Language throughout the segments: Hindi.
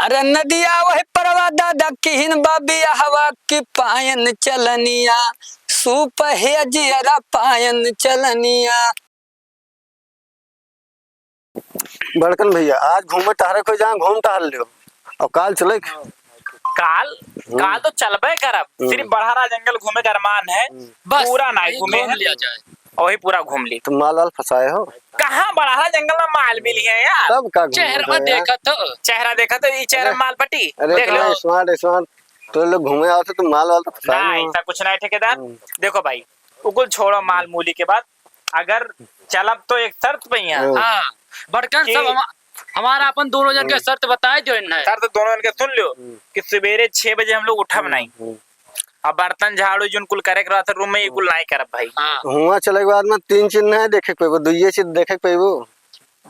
अरे नदिया वही परवा दादा किहिन बाबिया हवा की पायन चलनिया सूप है जियरा पायन चलनिया। बड़कन भैया आज घूमे टहरे को जहाँ घूम टहल लियो और काल चले काल काल तो चलबे करब, सिर्फ बड़हरा जंगल घूमे का अरमान है, बस पूरा नहीं घूमे घूम लिया जाए। वही पूरा घूम ली। तुम माल वाल फंसाए हो कहाँ बड़हरा जंगल में माल मिली है यार। तब का चेहरा देखा तो ये चेहरा माल पट्टी अरे देख लो। स्मार्ट स्मार्ट तो लोग घूमे आओ तो तुम माल वाल तो फंसाए नहीं हो। ऐसा कुछ नहीं ठेकेदार। देखो भाई उकुल छोड़ो माल मूली के बाद, अगर चलब तो एक शर्त पे ही है। हाँ बड़कन सब हमारा अपन दोनों जन के शर्त बताए जो इन्हें। शर्त दोनों जन के सुन लो कि सवेरे 6 बजे हम लोग उठब नहीं, अब बर्तन झाड़ू जो कुल करे के रहता रूम में ये कुल नहीं करब भाई। हुआ चले के बाद में तीन चिन्ह है देखे पेबो, दुइये चीज देखे पेबो।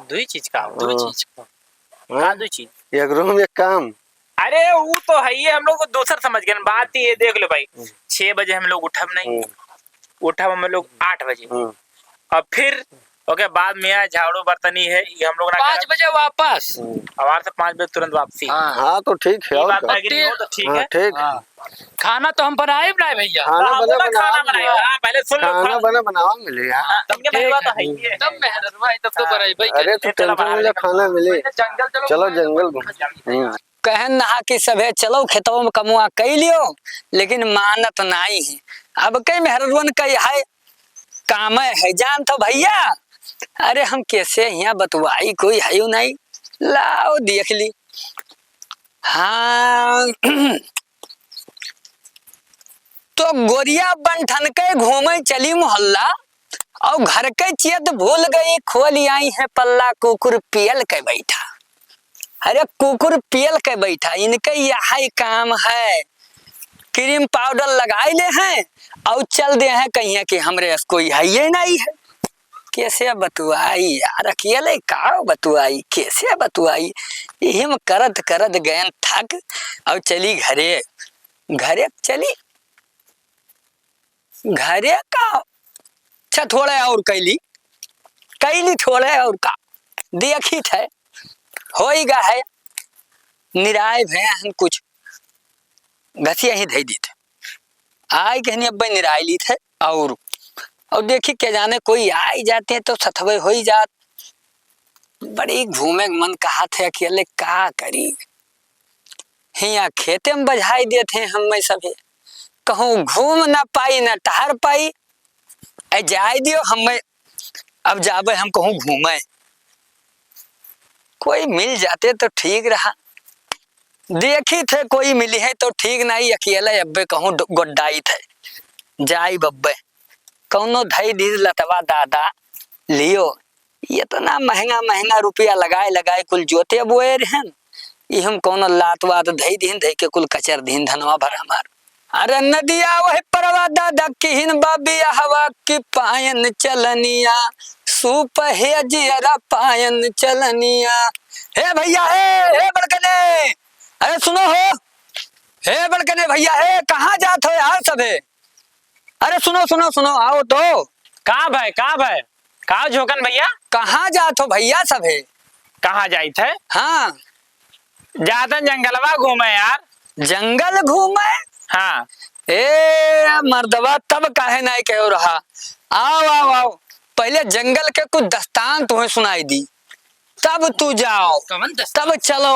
दुई चीज का दुई चीज एक रूम एक काम। अरे वो तो है ही, हम लोग को दूसर समझ गए। बात ये देख लो भाई, 6 बजे हम लोग उठब नहीं, उठब हम लोग 8 बजे और फिर ओके बाद में झाड़ू बर्तनी है ये हम लोग 5 बजे वापस हमारे से 5 बजे तुरंत वापसी। हाँ तो ठीक है ये और बात क्या? एग्री हो तो ठीक है। ठीक खाना तो हम बनाए बनाए भैया। खाना हाँ, बना बोला खाना बना बनाएगा। हाँ, पहले सुन लो खाना बना बनावा मिले यार। तुमके मेहनत तो है ही है। तब मेहनत भाई तब तो बनाई भाई। अरे तो टेंशन में खाना मिले। चलो जंगल घूम। कहन नहा कि सभे चलो खेतों में कमुआ कई लियो, लेकिन मानत नहीं है। अब कई मेहरवन कई है काम है जान तो भैया। अरे हम कैसे यहाँ बतवाई कोई है नहीं, लाओ देख ली। हाँ तो गोरिया बंठन के घूमे चली मोहल्ला और घर के चियत भूल गई खोल आई है पल्ला कुकुर पियल के बैठा। अरे कुकुर पियल के बैठा, इनके यही काम है। क्रीम पाउडर लगाए ले हैं और चल दे हैं कहीं कि हमरे कोई है ये नहीं है। कैसे बतुआई यार, अकेले का बतुआई कैसे बतुआई। यही में करत करत गए थक और चली घरे। घरे चली घरे का अच्छा थोड़ा और कैली थोड़ा और का देखी थे हो ही गा है निराय भे हम कुछ घसिया ही धई दी थे आई कहनी अब निराय ली थे और देखी क्या जाने कोई आ ही जाते हैं तो सथवे हो ही जात। बड़ी घूमे मन कहा थे अकेले का करी हिया खेते में बजाई देते हम मैं सभी कहूँ घूम ना पाई ना टहर पाई जाए दियो हम अब जाबे हम कहूँ घूमे कोई मिल जाते तो ठीक रहा। देखी थे कोई मिली है तो ठीक नहीं, अकेले अब्बे कहूँ गोड्डाई थे जाई बब्बे कौनो धई दी लतवा दादा लियो। ये तो ना महंगा महंगा रुपया लगाए कुल जोते बोए रहन, ये हम कौनो लात वात धई दीन धई के कुल कचर दीन धनवा भर हमार। अरे नदिया वही परवा दादा किहिन बाबिया हवा की पायन चलनिया सूप है जियरा पायन चलनिया। हे भैया हे बड़कने, अरे सुनो हो हे बड़कने भैया हे कहाँ जात हो यार सबे। अरे सुनो सुनो सुनो आओ तो। कहाँ भाई कहाँ झोकन भैया कहाँ जात हो भैया सबे। कहाँ जाई थे। हाँ जाते जंगलवा घूमे यार। जंगल घूमे। हाँ ए मर्दवा तब काहे नहीं कहो रहा। आओ आओ आओ पहले जंगल के कुछ दस्तान तुम्हें सुनाई दी तब तू जाओ तब चलो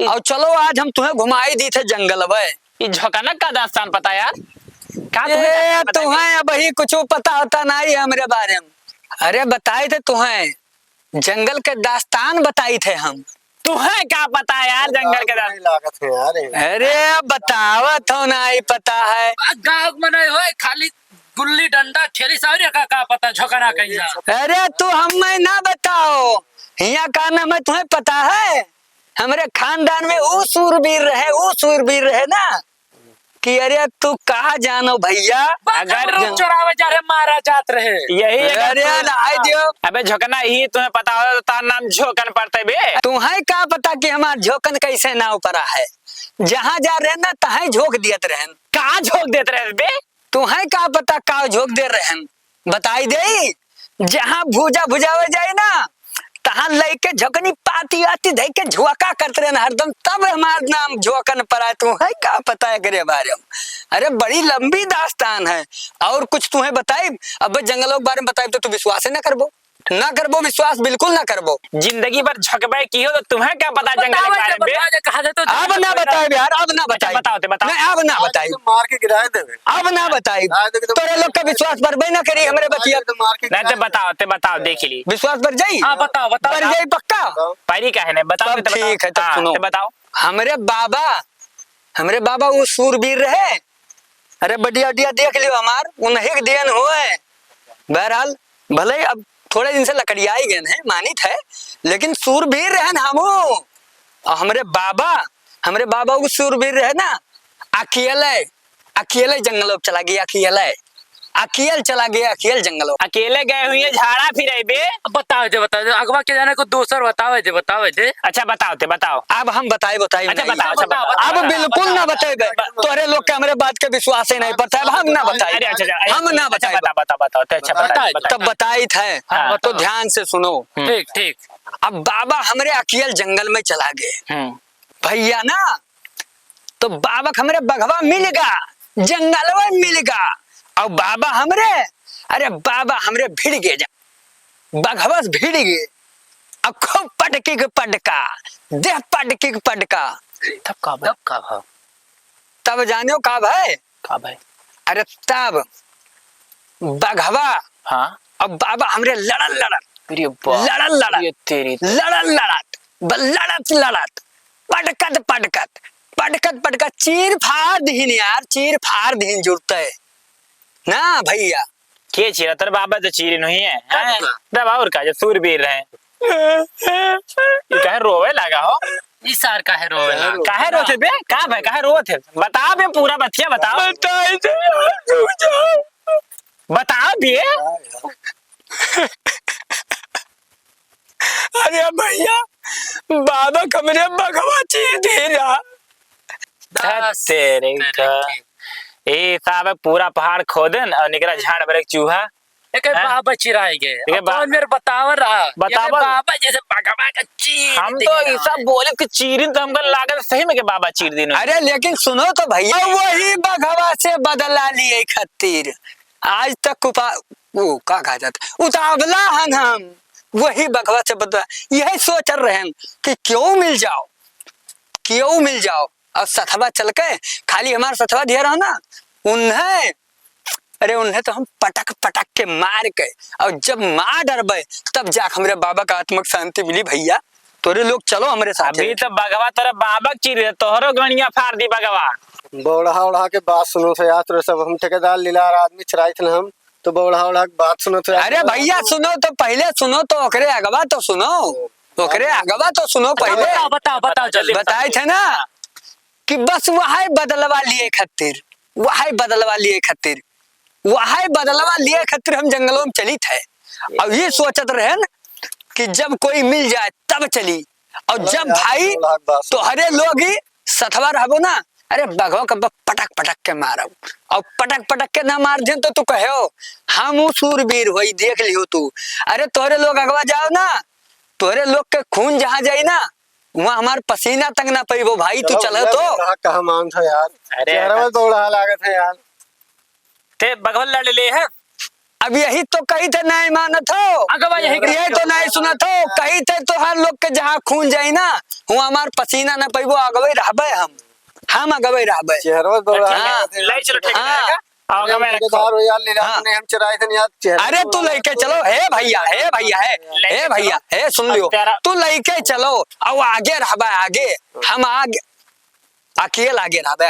और चलो आज हम तुम्हें घुमाई दी थे जंगल में। ये झोकनक का दास्तान पता यार। तुम्हें अब ही कुछ पता होता नहीं हमरे बारे में। अरे बताए थे तुम्हें जंगल के दास्तान बताई थे हम। तुम्हें क्या पता यार जंगल के लागत है यार। अरे बतावत हो नहीं पता है गाँव में नहीं हो खाली गुल्ली डंडा खेली सारी का पता झोकना कहीं। अरे तू हमें ना बताओ यहाँ का नाम है तुम्हें पता है। हमारे खानदान में वो सूरबीर रहे ना कि अरे तू कहा जानो भैया। अगर चौराहे जा रहे मारा जात रहे यही अरे आई दियो। अबे झोकना ही तुम्हें पता हो तो तार नाम झोकन पड़ते बे। तुम्हें क्या पता कि हमारा झोकन कैसे नाव पड़ा है। जहाँ जा रहे ना तहाँ झोंक दियत रहन। कहाँ झोंक देते रहे बे। तुम्हें क्या पता का झोंक दे रहन बताई दे। जहाँ भूजा भुजावे जाए ना तहां लेके झकनी पाती आती धई के झुआका करते रहे हरदम, तब हमार नाम झुआकन पर आए। तू है क्या पता है करे बारे में? अरे बड़ी लंबी दास्तान है। और कुछ तुम्हें बताई? अब जंगलों के बारे में बताई तो तू विश्वास ना करबो, ना करबो, विश्वास बिल्कुल ना करबो। जिंदगी भर झकबे की हो तो तुम्हें क्या पता जंगल के बारे में? कहा जाए तो अब ना बताए यार, अब ना बताई, बताओ नहीं अब ना बताई, मार के गिराए देवे। अब ना बताई। तोरे लोग का विश्वास पर ना करी हमरे बतिया। मार के नहीं तो बताओ देख ली विश्वास पर जाई, हाँ बताओ पर जाई पक्का। पहली क्या है ना बताओ। तब ठीक है, तब हाँ, सुनो। तो बताओ। हमरे बाबा वो सूरवीर रहे। अरे बढ़िया बढ़िया देख लियो हमार उन्हें देन हुए। बहरहाल भले अब थोड़े दिन से लकड़ियाई गए हैं, मानित है, लेकिन सूरवीर रहे हमू। और हमरे बाबा वो सूरवीर रहे ना। अकेले जंगलों चला गया, अकेले चला गया, अकेले जंगलों। अकेले गए हुए झाड़ा फिरे बे। बताओ जे अगवा के जाने को दूसर बताओ जे। अच्छा बताओ। अब हम बताए अच्छा नहीं। बताओ। अब बिल्कुल ना बताएगा। तोरे लोग के हमरे बात के विश्वास ही नहीं पड़ता है। हम ना बताए, अरे अच्छा हम ना बताए। बताओ। अच्छा बताओ। तब बताई थे। हाँ, तो ध्यान से सुनो। ठीक। अब बाबा हमरे अकेले जंगल में चला गए भैया ना। तो बाबा हमरे बघवा मिलेगा, जंगलवा मिलेगा। और बाबा हमरे भिड़ गए, बघवा भिड़ गए। अब खूब पटकी के पटका, देह पटकी के पटका। तब जानियो का भाई? अरे तब बघवा हाँ अब बाबा हमरे लड़त पटकत चीर फाड़ दीन जुड़ते ना भैया। के चीरा तेरे बाबा तो चीरी नहीं है तब और का जो सूरवीर रहे ये कहे रोवे लगा हो। इस सार का है रोवे ना। काहे रोते बे? कहां भाई काहे रोते थे? बताओ बे पूरा बतिया बताओ। बताओ बे। अरे भैया बाबा कमरे बघवा चीर दे रहा। तेरे का ए साहब पूरा पहाड़ खोदन और निकला झाड़ पर एक चूहा। एक बाबा चिराए गए। ये कौन मेरे बतावर रहा? बतावर। बाबा जैसे भगवा का चीर। हम तो ऐसा बोले कि चीरिन तो हमको लागत सही में के बाबा चीर दिन। अरे लेकिन सुनो तो भैया, वही बघवा से बदला लिए खातिर आज तक वो का कहा जाता उतावला हन हम। वही बघवा से बदला यही सोच रहे हैं कि क्यों मिल जाओ और सथवा चल के खाली हमारा सथवा दिया रहा ना उन्हें तो हम पटक के मार के और जब मार डरबे तब जाके हमरे बाबा का आत्मक शांति मिली। भैया तोरे लोग चलो हमारे साथ। अभी तो बगवा तेरा बाबा चीर तोहरो गणिया फाड़ दी बगवा। बौड़ा के बात सुनो थे यार। तो सब हम ठेकेदार लीलार आदमी चराई थे हम तो बौड़ा की बात सुनो थे। अरे भैया सुनो तो पहले सुनो तो ओकरे अगवा तो सुनो पहले। बताओ जल्दी बताए थे ना कि बस वहां बदलवा लिए खातिर हम जंगलों में चली थे। और ये सोचत रहे कि जब कोई मिल जाए तब चली। और जब भाई तो हरे लोग ही सथवा रहबो ना। अरे बघवा कब पटक के मारो और पटक के ना मार दे तो तू कहो हम सूरवीर होई देख लियो तू। अरे तोरे लोग अगवा जाओ ना, तोरे लोग के खून जहाँ जाई ना वहाँ हमार पसीना तक ना पड़ी। वो भाई तू चल तो कहा मान था यार। अरे बौड़ा लागत है यार। ते बगवा लड़ ले है। अब यही तो कही थे नहीं मानत हो, अगवा यही तो नहीं सुनत हो। कही थे तो हर लोग के जहाँ खून जाई ना वहाँ हमार पसीना ना पड़ी। अगवे रहबे हम अगवे रहबे। चेहरा बौड़ा ले चलो ठेकेदार का आओगे मैं ठेकेदार हो यार। लीलार ने हम चराए थे यार। अरे तू लेके चलो। हे भैया सुन लियो। तू लेके चलो और आगे रहबे हम आगे अकेले आगे रहबे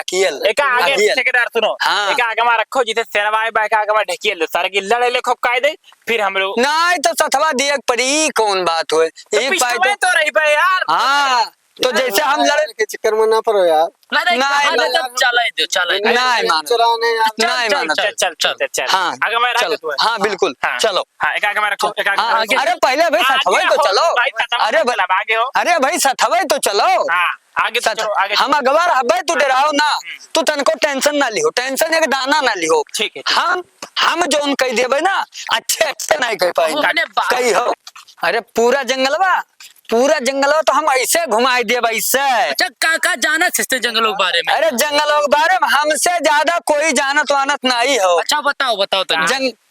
एक आगे ठेकेदार सुनो। हाँ। एक आगे में रखो जिसे सेनवाई बाइक आगे में ढकेल दो सारे की लड़े ले खूब कायदे फिर हम लोग नहीं तो सथवा दिए पड़ी कौन बात हुए एक पाए तो रही पे यार। हाँ तो जैसे हम लड़े के चक्कर में ना पड़ो यार। नहीं चले नहीं मान चराने यार। नहीं मान चल हाँ आगे में रख चलो दो। हाँ बिल्कुल हाँ। चलो हाँ एक आगे में रखो एक आगे हाँ, में रखो। अरे पहले भाई सथवाई तो चलो। अरे भाई सथवाई तो चलो। हाँ आगे तो चलो आगे। हम अगवा रहबे तू डराओ ना। तू तनको टेंशन ना लिहो, टेंशन एक दाना ना लिहो। ठीक है हम जोन कह देबे ना अच्छे नहीं कह पाएंगे। कही हो अरे पूरा जंगलवा तो हम ऐसे घुमाई दिए ऐसे। अच्छा काका जाना सिस्ते जंगलों के बारे में? अरे जंगलों के बारे में हमसे ज्यादा कोई जानत वानत नहीं हो। अच्छा बताओ तो।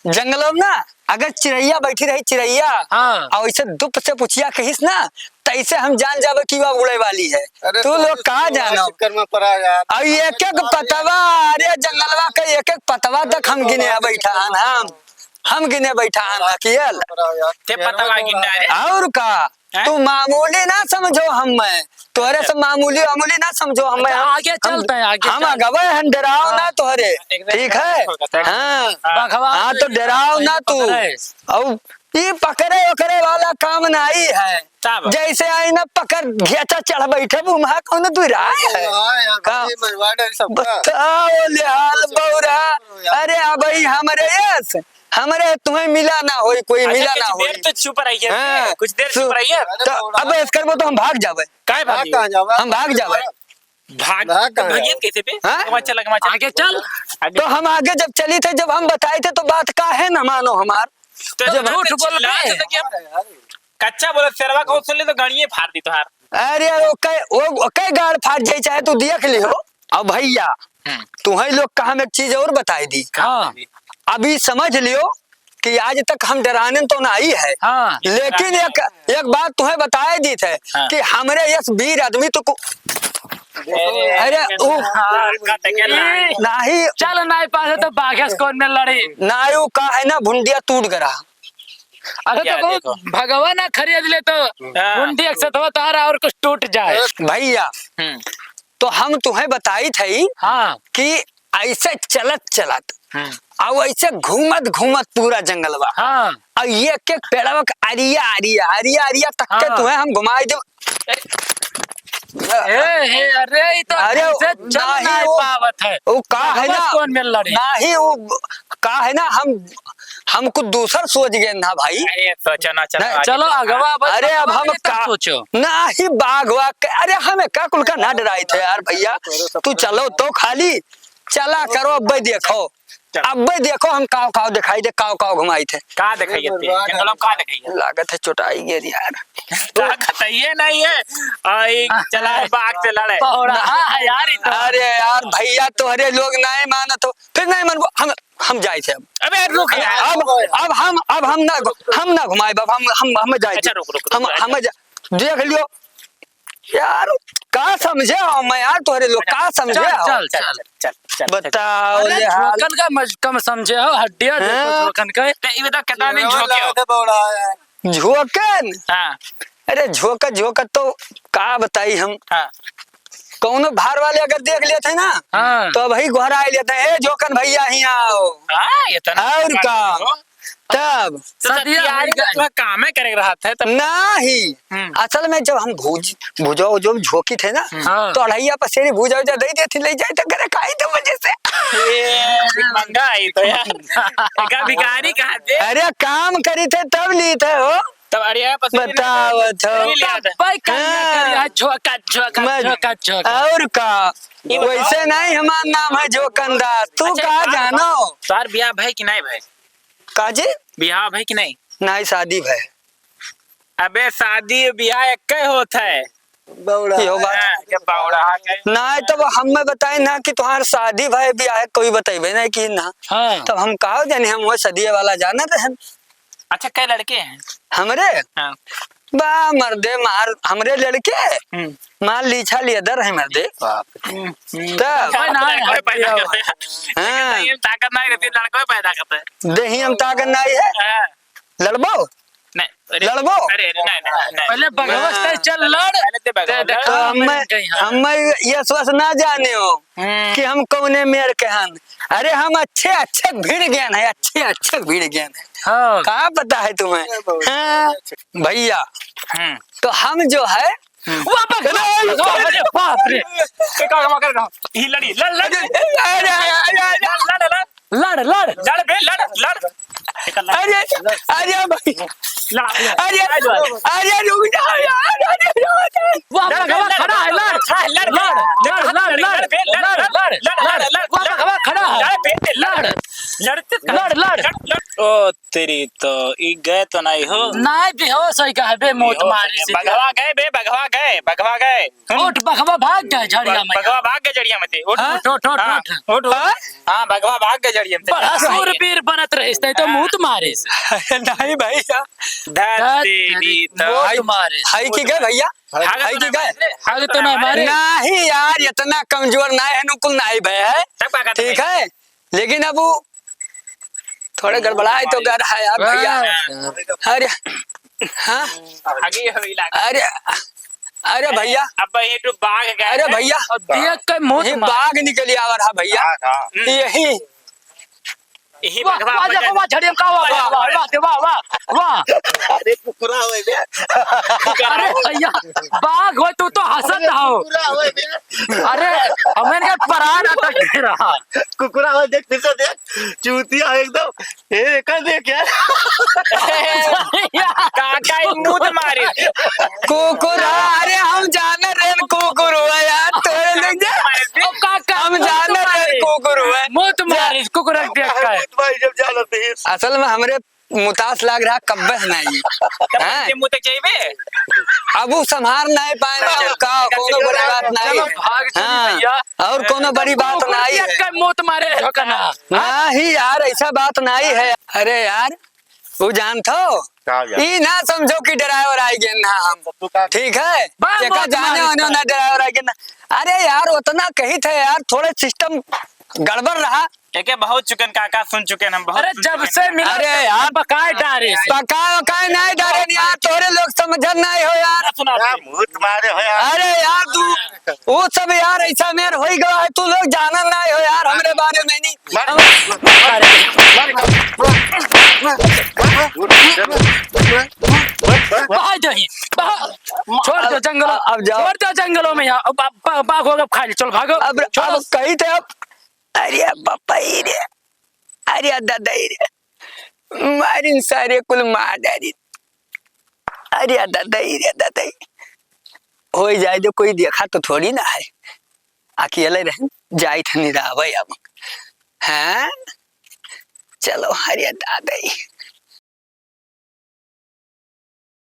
जंगलों में ना अगर चिड़ैया बैठी रही चिड़ैया, हाँ। और ऐसे दुप से पूछिया कहिस ना तैसे हम जान जावे कि वह उड़े वाली है। तू लोग कहाँ जानो में पड़ा यार। और एक एक पतवा, अरे जंगलवा का एक एक पतवा तक हम गिने बैठा हम गिने बैठा कियल ते पतवा गिनना रे। और का तू मामूली ना समझो हमें, तोहरे से मामूली ना समझो हमें। आगे चलते हैं, आगे हम गए हम डराओ ना तोहरे, ठीक है। हाँ तो डराओ ना तू। और ये पकड़े वकड़े वाला काम नहीं है। जैसे आई ना पकड़ घेचा चढ़ बैठे वहाँ कौन तू राय है। बताओ लिहाल बौरा। अरे अब हमारे तुम्हें मिला ना हो, कोई मिला ना हो तो चुप रहिए, कुछ देर चुप रहिए। तो अब इस कर तो हम भाग जावे। हम भाग जावे। भागिए कैसे पे? आगे चल। तो हम आगे जब चली थे, जब हम बताए थे तो बात का है ना मानो हमार। तो जब झूठ बोल रहे कच्चा बोले शेरवा को सुन ले तो गाड़िए फाड़ दी तुहार। अरे वो कई गाड़ फाड़ जाए चाहे तू देख लियो। अब भैया तुम्हें लोग का हम एक चीज और बताई दी। अभी समझ लियो कि आज तक हम डराने तो नहीं है। लेकिन एक बात तुम्हें बताए दी थे कि हमरे यस वीर आदमी तो अरे नहीं चल नहीं पासे तो बाघेस कौन में लड़ी नायु का है ना भुंडिया टूट गया। अरे तो भगवान ना खरीद ले तो भुंडी एक सतवा तारा और कुछ टूट जाए। भैया तो हम तुम्हें बताई थी कि ऐसे चलत और ऐसे घूमत पूरा जंगलवा और ये के पेड़वा आरिया तक के तुम्हें हम घुमाई दे। अरे तो नहीं पावत है वो का है ना कौन में लड़ी नहीं वो का है ना हमको दूसर सोच गए ना भाई। चलो अगवा। अरे अब हम का सोचो नहीं बाघवा। अरे हमें का कुल का ना डराई थे यार भैया। तू चलो तो खाली चला करो। अब देखो हम काव दिखाई दे काव घुमाई थे। का दिखाइए जंगलों का दिखाइए लागत है चुटाई गई यार। ये नहीं है चला बाघ से लड़े यार। अरे यार भैया तोहरे लोग नहीं मानत हो फिर नहीं मानबो। हम जाए थे अब। अबे रुक अब हम ना घुमाए बाप। हम जाए। हम देख लियो यार का समझे मैं यार तोहरे लोग का समझे। चल बताओ झोकन का कम समझे हो हड्डियां झोकन का ये बता कितना नहीं झोके झोकन। अरे झोकत तो का बताई हम। कौनो भार वाले अगर देख लेते ना तो भाई घर आए लेते हैं झोकन भैया ही आओ। और का तब काम करे रहा था तब नहीं। असल में जब हम भुजो जो झोंकी थे ना तो अढ़ैया पसेरी भूजा दे देती ले जाए तो करे खाई तो वजह से महंगाई तो यार भिखारी कहा थे। अरे काम करी थे तब ली थे हो तब अरे बताओ और का वैसे नहीं हमारा नाम है झोकनदार। तू कहा जानो तार ब्याह भाई कि नहीं भाई काजी ब्याह भाई कि नहीं शादी भाई। अबे शादी ब्याह एक होता है नहीं तो वो हमें बताए ना कि तुम्हारा शादी भाई ब्याह कोई बताइबे नहीं कि ना। तब हम कहा जाने हम वो सदिये वाला जाना थे। अच्छा कई लड़के हैं हमरे बा मर्दे मार हमरे लड़के मार लीछा लियदर है मर्दे। ताकत नहीं रहती लड़कों पैदा करते हैं। देही हम ताकत नहीं है लड़बो लड़बो पहले भगवत चल लड़। हम ये सोच ना जाने हो कि हम कौने मेर के हन। अरे हम अच्छे भीड़ ज्ञान है अच्छे भीड़ ज्ञान है। कहाँ पता है तुम्हें भैया। तो हम जो है अरे भाई अरे रुक जाओ यार। खड़ा है लड़ ओ तेरी तो ई गए तो नहीं हो नहीं बेहोश है कहबे मोत मारे से बगवा गए बे बगवा गए उठ बखवा भाग गए झड़िया में बगवा भाग गए जड़िया में उठ उठ उठ उठ हाँ, उठ उठ हाँ बगवा भाग गए जड़िया में बड़ा सूरवीर बनत रहिस तो मुत मारे से नहीं भैया तेरी तो मोत मारे से हाई की गए भैया हाई की गए आगे तो ना मारे नहीं यार इतना कमजोर ना है नुकुल नहीं भय है ठीक है लेकिन अब वो थोड़े गड़बड़ाए तो गर है यार भैया अरे हाँ आगे हो इलाका अरे अरे भैया अब ये तो बाघ गए अरे भैया देख के मोत ये मारे बाघ निकली आ रहा भैया यही यही वाह बगवा वाह वाह झड़िया का वाह वाह वाह वाह वाह वाह अरे कुकुरा होए बे अरे भैया बाघ हो तू तो हंसत हो कुकुरा होए बे अरे हमें के परान अटक रहा कुकुरा होए देख फिर से देख चूतिया एकदम ए कर देख यार काका मुंह मारे कुकुर अरे हम जाने रेन कुकुर हुआ यार तोरे लोग जा काका हम जाने रेन कुकुर हुआ मोत मारे कुकुर देख के भाई जब जानते हैं असल में हमरे मुतास लग रहा कब्बस नहीं हैं? मुंह तक चाहिए अब वो संभार नहीं पाए का कोनो बड़ी बात नहीं भाग चली हाँ, भैया और कोनो बड़ी बात नहीं है के मोत मारे कना नहीं यार ऐसा बात नहीं है अरे यार वो जानतो ई ना समझो कि ड्राइवर आई गए ना हम ठीक है बा- जेका मौत जाने मारी वाने ना ड्राइवर आई गए ना अरे यार उतना कही थे यार थोड़े सिस्टम गड़बड़ रहा एक बहुत चुकन काका सुन चुके हैं हम बहुत अरे सुन जब चुके से हैं। मिला अरे यार बकाए डारे से पका वकाए नहीं डरे यार तोरे लोग समझन नहीं हो यार सुना मुंह मारे हो यार अरे यार तू वो सब यार ऐसा मेर हो गया है तू लोग जानन नहीं हो यार हमरे बारे में नहीं बाहर जाइए छोड़ दो जंगलों अब जाओ। छोड़ दो जंगलों में यहाँ बाघ होगा खा ली चल भागो अब कही थे अब अरे बपाई रे अरे दादाई रे मारिन सारे कुल मार डारी अरे दादाई रे दादाई हो जाए जो कोई देखा तो थोड़ी ना है अकेले रह जाए थे निरावे अब हाँ चलो अरे दादाई